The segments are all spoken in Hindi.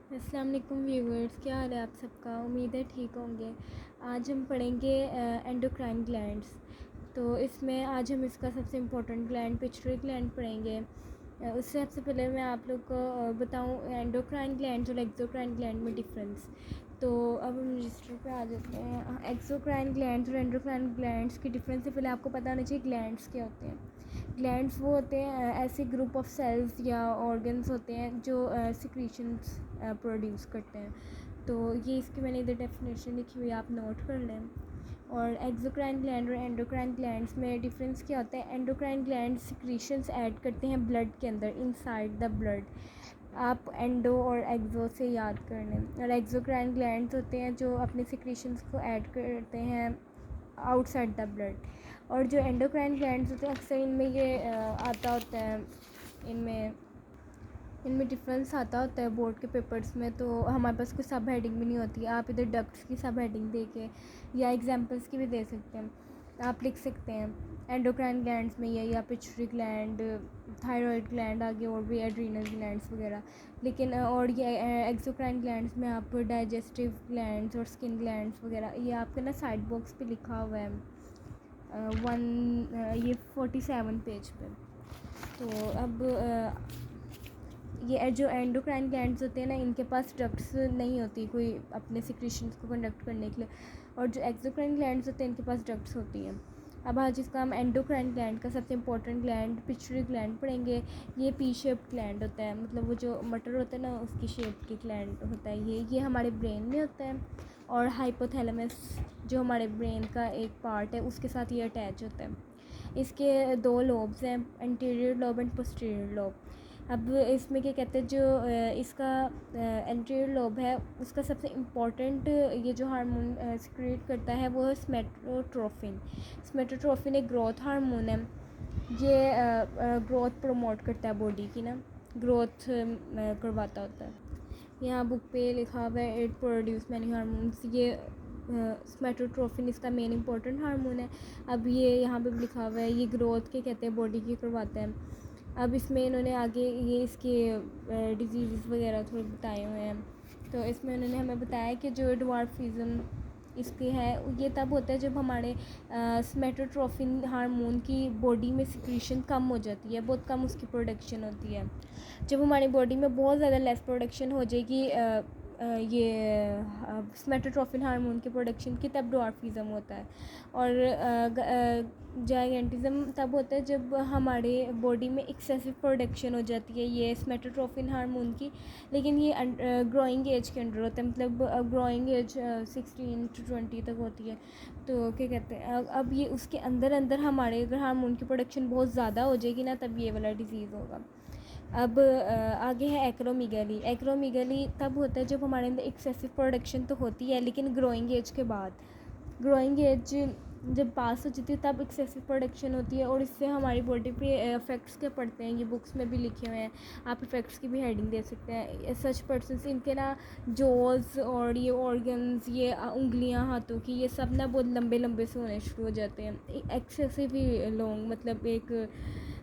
अस्सलाम वालेकुम व्यूअर्स, क्या हाल है आप सबका। उम्मीद है ठीक होंगे। आज हम पढ़ेंगे एंडोक्राइन ग्लैंड्स। तो इसमें आज हम इसका सबसे इम्पोर्टेंट ग्लैंड पिट्यूटरी ग्लैंड पढ़ेंगे। उससे सबसे पहले मैं आप लोग को बताऊं एंडोक्राइन ग्लैंड्स और एक्सोक्राइन ग्लैंड में डिफरेंस। तो अब हम रजिस्टर पे आ जाते हैं। एक्सोक्राइन ग्लैंड्स और एंडोक्राइन ग्लैंड्स की डिफरेंस से पहले आपको पता होना चाहिए ग्लैंड्स क्या होते हैं। ग्लैंड्स वो होते हैं ऐसे ग्रुप ऑफ सेल्स या ऑर्गन्स होते हैं जो सिक्रीशंस प्रोड्यूस करते हैं। तो ये इसकी मैंने इधर डेफिनेशन लिखी हुई है, आप नोट कर लें। और एक्सोक्राइन ग्लैंड और एंडोक्राइन ग्लैंड्स में डिफरेंस क्या होता है। एंडोक्राइन ग्लैंड सिक्रीशंस ऐड करते हैं ब्लड के अंदर, इनसाइड द ब्लड। आप एंडो और एक्सो से याद कर लें। और एक्सोक्राइन ग्लैंड्स होते हैं जो अपने सिक्रीशंस को ऐड करते हैं आउटसाइड द ब्लड। और जो एंडोक्राइन ग्लैंड्स होते हैं अक्सर इनमें ये आता होता है, इनमें इनमें डिफरेंस आता होता है बोर्ड के पेपर्स में। तो हमारे पास कोई सब हेडिंग भी नहीं होती। आप इधर डक्ट्स की सब हेडिंग दे के या एग्जांपल्स की भी दे सकते हैं। आप लिख सकते हैं एंडोक्राइन ग्लैंड्स में ये या पिट्यूटरी ग्लैंड, थायराइड ग्लैंड, आगे और भी एड्रीनल ग्लैंड्स वगैरह। लेकिन और ये एक्सोक्राइन ग्लैंड्स में आप डाइजेस्टिव ग्लैंड्स और स्किन ग्लैंड्स वगैरह ये आपके ना साइड बॉक्स पे लिखा हुआ है ये 47 पेज पे। तो अब ये जो एंडोक्राइन ग्लैंड्स होते हैं ना, इनके पास डक्ट्स नहीं होती कोई अपने सिक्रीशंस को कंडक्ट करने के लिए। और जो एक्सोक्राइन ग्लैंड्स होते हैं इनके पास डक्ट्स होती हैं। अब आज इसका हम एंडोक्राइन ग्लैंड का सबसे इंपॉर्टेंट ग्लैंड पिट्यूटरी ग्लैंड पढ़ेंगे। ये पी शेप्ड ग्लैंड होता है, मतलब वो जो मटर होता है ना उसकी शेप की ग्लैंड होता है ये हमारे ब्रेन में होता है। और हाइपोथैलेमस जो हमारे ब्रेन का एक पार्ट है उसके साथ ये अटैच होता है। इसके दो लोब्स हैं, anterior lobe and posterior lobe. अब इसमें क्या कहते हैं, जो इसका एंटीरियर लोब है उसका सबसे इम्पॉर्टेंट ये जो हार्मोन सिक्रेट करता है वो है स्मेटोट्रोफिन। स्मेटोट्रोफिन एक ग्रोथ हार्मोन है। ये ग्रोथ प्रमोट करता है बॉडी की ना, ग्रोथ करवाता होता है। यहाँ बुक पे लिखा हुआ है इट प्रोड्यूस मैनी हार्मोन्स। ये स्मेटोट्रोफिन इसका मेन इंपॉर्टेंट हार्मोन है। अब ये यहाँ पे लिखा हुआ है ये ग्रोथ के कहते हैं बॉडी की करवाता है। अब इसमें इन्होंने आगे ये इसके डिजीज़ वगैरह थोड़े बताए हुए हैं। तो इसमें उन्होंने हमें बताया कि जो ड्वार्फिज़म इसकी है ये तब होता है जब हमारे स्मेटोट्रोफिन हार्मोन की बॉडी में सिक्रीशन कम हो जाती है, बहुत कम उसकी प्रोडक्शन होती है। जब हमारी बॉडी में बहुत ज़्यादा लेस प्रोडक्शन हो जाएगी ये स्मेटोट्रोफिन हार्मोन की प्रोडक्शन की, तब ड्वार्फिज़म होता है। और जायगेंटिज़म तब होता है जब हमारे बॉडी में एक्सेसिव प्रोडक्शन हो जाती है ये स्मेटोट्रोफिन हार्मोन की, लेकिन ये ग्रोइंग एज के अंडर होता है, मतलब ग्रोइंग एज 16 to 20 तक होती है। तो क्या कहते हैं अब ये उसके अंदर अंदर हमारे अगर हार्मोन की प्रोडक्शन बहुत ज़्यादा हो जाएगी ना तब ये वाला डिज़ीज़ होगा। अब आगे है एक्रोमीगली। एक्रोमीगली तब होता है जब हमारे अंदर एक्सेसिव प्रोडक्शन तो होती है लेकिन ग्रोइंग एज के बाद, ग्रोइंग एज जब पास हो जाती है तब एक्सेसिव प्रोडक्शन होती है। और इससे हमारी बॉडी पे इफ़ेक्ट्स क्या पड़ते हैं ये बुक्स में भी लिखे हुए हैं, आप इफ़ेक्ट्स की भी हेडिंग दे सकते हैं। सच पर्सन्स इनके ना जॉज और ये ऑर्गन्स, ये उंगलियां हाथों की, ये सब ना बहुत लंबे लंबे से होने शुरू हो जाते हैं, एक्सेसिव ही लॉन्ग, मतलब एक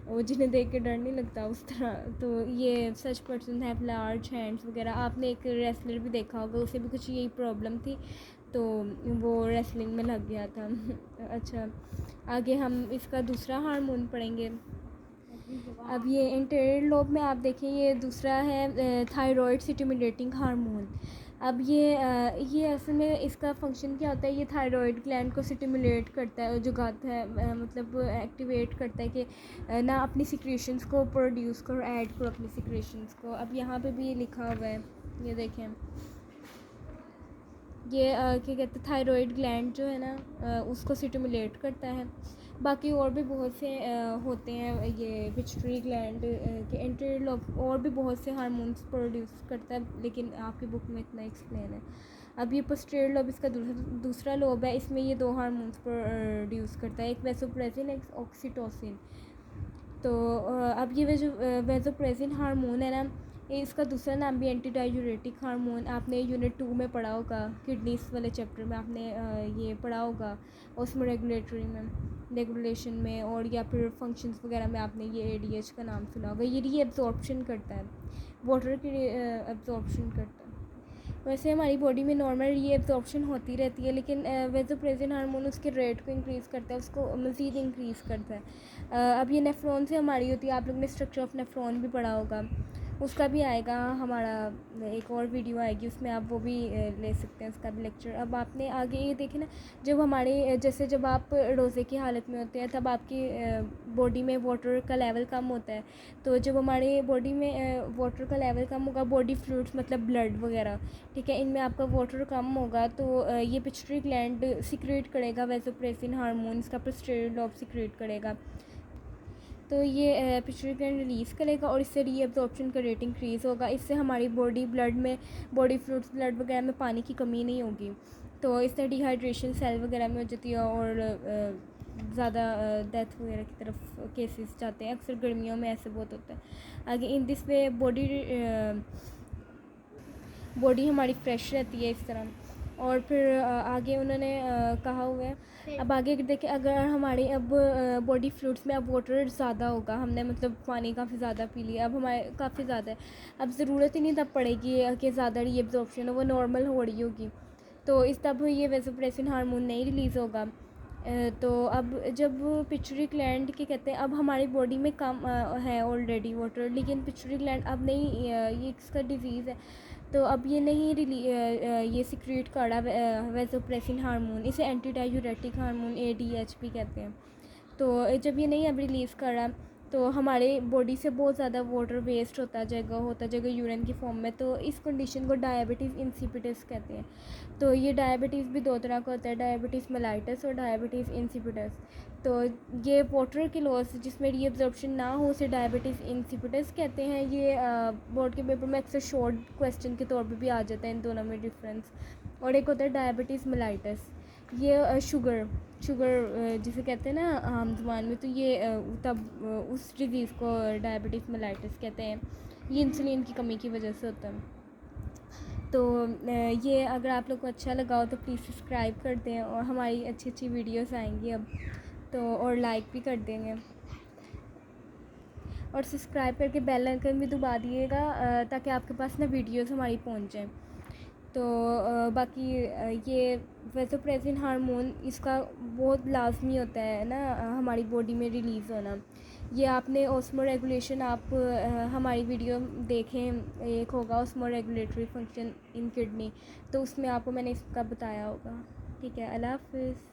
वो जिन्हें देख के डर नहीं लगता उस तरह। तो ये such person have large hands वगैरह। आपने एक रेसलर भी देखा होगा, उसे भी कुछ यही प्रॉब्लम थी तो वो रेसलिंग में लग गया था। अच्छा, आगे हम इसका दूसरा हार्मोन पढ़ेंगे। अब ये इंटीरियर लोब में आप देखें ये दूसरा है थायराइड स्टिमुलेटिंग हार्मोन। अब ये असल में इसका फंक्शन क्या होता है, ये थायराइड ग्लैंड को स्टिमुलेट करता है, जुगाता है, मतलब एक्टिवेट करता है कि ना अपनी सिक्रेशंस को प्रोड्यूस करो, ऐड करो अपनी सिक्रेशंस को। अब यहाँ पे भी ये लिखा हुआ है, ये देखें ये क्या कहते हैं थायराइड ग्लैंड जो है ना उसको स्टिमुलेट करता है। बाकी और भी बहुत से होते हैं ये पिट्यूटरी ग्लैंड के एंटीरियर लोब, और भी बहुत से हार्मोन्स प्रोड्यूस करता है लेकिन आपकी बुक में इतना एक्सप्लेन है। अब ये पोस्टीरियर लोब इसका दूसरा लोब है, इसमें ये दो हार्मोन्स प्रोड्यूस करता है, एक वेसोप्रेसिन एक ऑक्सीटोसिन। तो अब ये वेसोप्रेसिन हार्मोन है ना, इसका दूसरा नाम भी एंटी डाययूरेटिक हार्मोन। आपने यूनिट 2 में पढ़ा होगा, किडनीस वाले चैप्टर में आपने ये पढ़ा होगा, उसमें रेगुलेशन में और या फिर फंक्शंस वगैरह में आपने ये एडीएच का नाम सुना होगा। ये रीअब्जॉर्प्शन करता है, वाटर की एब्जॉर्प्शन करता है। वैसे हमारी बॉडी में नॉर्मल रीएब्जॉर्प्शन होती रहती है, लेकिन वेसोप्रेसिन हार्मोन उसके रेट को इंक्रीज़ करता है, उसको मज़ीद इंक्रीज़ करता है। अब ये नेफ्रॉन से हमारी होती है, आप लोग ने स्ट्रक्चर ऑफ नेफ्रॉन भी पढ़ा होगा, उसका भी आएगा हमारा एक और वीडियो आएगी, उसमें आप वो भी ले सकते हैं, उसका भी लेक्चर। अब आपने आगे ये देखे ना, जब हमारे जैसे जब आप रोज़े की हालत में होते हैं तब आपकी बॉडी में वाटर का लेवल कम होता है, तो जब हमारे बॉडी में वाटर का लेवल कम होगा, बॉडी फ्लूइड्स मतलब ब्लड वगैरह, ठीक है, इनमें आपका वाटर कम होगा, तो ये पिट्यूटरी ग्लैंड सिक्रेट करेगा वेसोप्रेसिन हार्मोन, इसका पोस्टीरियर लोब सिक्रेट करेगा, तो ये पिट्यूटरी ग्लैंड रिलीज़ करेगा और इससे रीअब्जॉर्प्शन का रेट इंक्रीज़ होगा। इससे हमारी बॉडी ब्लड में, बॉडी फ्लूइड्स ब्लड वगैरह में पानी की कमी नहीं होगी, तो इससे डिहाइड्रेशन सेल वगैरह में हो जाती है और ज़्यादा डेथ वगैरह की तरफ केसेस जाते हैं, अक्सर गर्मियों में ऐसे बहुत होता है। आगे इन दिस वे बॉडी हमारी फ्रेश रहती है इस तरह। और फिर आगे उन्होंने कहा हुआ है, अब आगे देखें, अगर हमारे अब बॉडी फ्लूइड्स में अब वाटर ज़्यादा होगा, हमने मतलब पानी काफ़ी ज़्यादा पी लिया, अब हमारे काफ़ी ज़्यादा है, अब ज़रूरत ही नहीं तब पड़ेगी कि ज़्यादा रीअब्जॉर्प्शन हो, वो नॉर्मल हो रही होगी, तो इस तब ये वेसोप्रेसिन हार्मोन नहीं रिलीज़ होगा। तो अब जब पिट्यूटरी ग्लैंड के कहते हैं, अब हमारी बॉडी में कम है ऑलरेडी वाटर, लेकिन पिट्यूटरी ग्लैंड अब नहीं, ये इसका डिजीज़ है, तो अब ये नहीं ये सिक्रेट कर रहा वेसोप्रेसिन हार्मोन, इसे एंटी डायूरेटिक हार्मोन ADHP कहते हैं। तो जब ये नहीं अब रिलीज़ कर रहा, तो हमारे बॉडी से बहुत ज़्यादा वाटर वेस्ट होता जाएगा यूरिन की फॉर्म में, तो इस कंडीशन को डायबिटीज़ इंसिपिडस कहते हैं। तो ये डायबिटीज़ भी दो तरह का होता है, डायबिटीज़ मेलाइटस और डायबिटीज़ इंसिपिडस। तो ये वाटर की लॉस जिसमें रीअब्जॉर्प्शन ना हो उसे डायबिटीज़ इंसिपिडस कहते हैं। ये बोर्ड के पेपर में अक्सर शॉर्ट क्वेश्चन के तौर पे भी आ जाता है इन दोनों में डिफरेंस। और एक होता है डायबिटीज़ मेलाइटस, ये शुगर जिसे कहते हैं ना आम जुबान में, तो ये तब उस डिज़ीज़ को डायबिटीज़ मेलाइटस कहते हैं, ये इंसुलिन की कमी की वजह से होता है। तो ये अगर आप लोग को अच्छा लगा हो तो प्लीज़ सब्सक्राइब कर दें, और हमारी अच्छी अच्छी वीडियोस आएंगी अब तो, और लाइक भी कर देंगे, और सब्सक्राइब करके बेल आइकन भी दबा दिएगा ताकि आपके पास ना वीडियोस हमारी पहुंच जाएं। तो बाकी ये वेसोप्रेसिन हार्मोन इसका बहुत लाजमी होता है ना हमारी बॉडी में रिलीज़ होना। ये आपने ऑस्मो रेगुलेशन, आप हमारी वीडियो देखें, एक होगा osmo regulatory function in kidney, तो उसमें आपको मैंने इसका बताया होगा। ठीक है, अल्लाह हाफ़िज़।